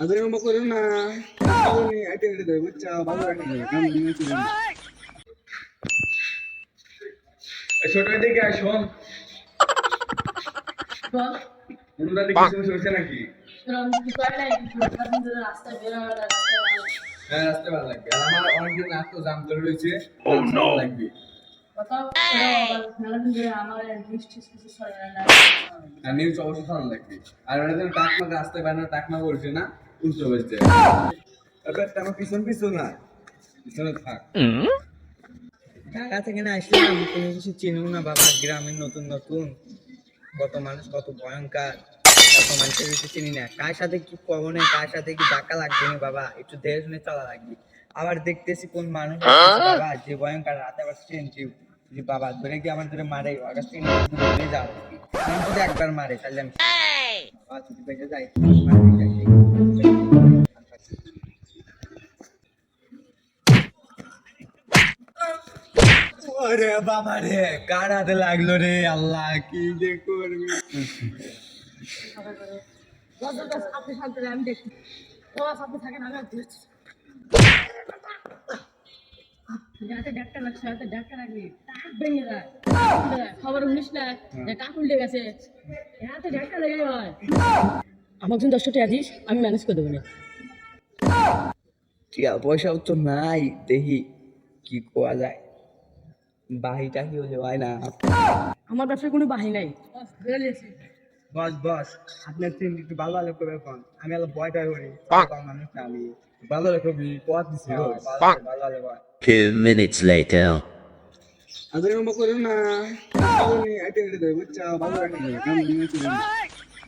ಅದನ್ನ ಮಕ್ಕಳು ನಾ ಐಟಿ ಹಿಡಿದೆ ಮುಚ್ಚ ছোট দিকে শোন মুন্ডা দিকে কিছু হচ্ছে নাকি হ্যাঁ রাস্তা ভালো লাগবে আর আমার অনেকদিন নাক তো জাম ধরে রয়েছে লাগবে আর নিউজ অবশ্যই ভালো লাগবে আর ওরা যেন টাকমা রাস্তায় বানানো টাকমা বলছে না উল্টো বলছে আমার পিছন পিছন না পিছনে থাক ঢাকা থেকে না আসলাম কোনো কিছু চিনব না বাবা গ্রামের নতুন নতুন কত মানুষ কত ভয়ঙ্কর কত মানুষের কিছু চিনি না কার সাথে কি কবনে কার সাথে কি ধাক্কা লাগবে না বাবা একটু দেখে শুনে চলা লাগবে আবার দেখতেছি কোন মানুষ বাবা যে ভয়ঙ্কর রাতে আবার চিনছি যে বাবা ধরে কি আমার ধরে মারে আকাশ থেকে দূরে যাও যদি একবার মারে তাহলে আমি বাবা যদি বেঁচে যাই ওরে বাবা রে কার হাতে লাগলো রে আল্লাহ কি যে করবি আপনি শান্ত আমি দেখছি আপনি থাকেন আমি যাতে ডাক্তার লাগছে যাতে ডাক্তার লাগবে টাক ভেঙে যায় খবর শুনিস না যে টাক উল্টে গেছে হাতে ডাক্তার লেগে হয় আমার জন্য 10 টাকা দিস আমি ম্যানেজ করে দেবো না টিয়া পয়সাও তো নাই দেখি কি কোয়া যায় বাহিটা কি হলে হয় না আমার ব্যবসায় কোনো বাহি নাই বস বস আপনার তিন একটু ভালো ভালো করবে ফোন আমি আলো ভয়টা করি মানুষ না আমি ভালো করবি পথ দিছি ভালো ভালো ভয় 2 minutes later. ಅದನ್ನ ಮಕ್ಕಳು ನಾ ಐಟಿ ಹಿಡಿದೆ ಮುಚ್ಚ ভালো রাখি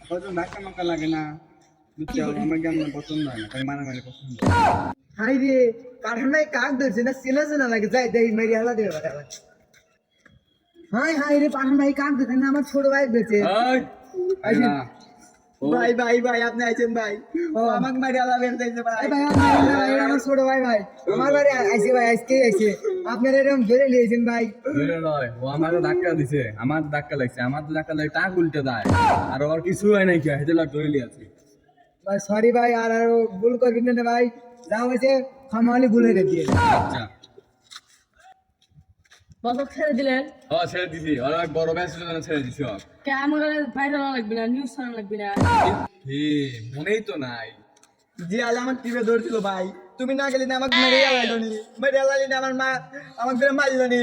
হয়তো ডাক্তার মাকা লাগে না বুঝছো আমার কেমন পছন্দ হয় না তাই মানে পছন্দ হাই রে কারণে কাক ধরছে না চেনা চেনা লাগে যাই দেই মেরি হালা দেবে হাই হাই রে পাঠান ভাই কাক ধরছে না আমার ছোট ভাই ধরছে ভাই ভাই ভাই আপনি আইছেন ভাই ও আমাকে মারি আলা বের দিতে ভাই ভাই আমার ছোট ভাই ভাই আমার বাড়ি আইছে ভাই আজকে আইছে আপনারা এরকম ধরে নিয়েছেন ভাই ধরে নয় ও আমারও ধাক্কা দিছে আমার ধাক্কা লাগছে আমার তো ধাক্কা লাগে টাক উল্টে দেয় আর ওর কিছু হয় নাই কি হেতে লাগ ধরে লিয়াছি ভাই সরি ভাই আর ভুল করবেন না ভাই যা হয়েছে খামালি ভুলে রেখে আচ্ছা বসক ছেড়ে দিলেন ছেড়ে দিছি আর বড় ব্যাচ ছেড়ে দিছি কে আমার বাইরে লাগবে না নিউজ শোনা লাগবে না মনেই তো নাই জি আজ আমার টিভে ধরছিল ভাই তুমি না গেলে না আমাকে মেরে আলাইলো নি মেরে আলাইলি না আমার মা আমাকে মারলো নি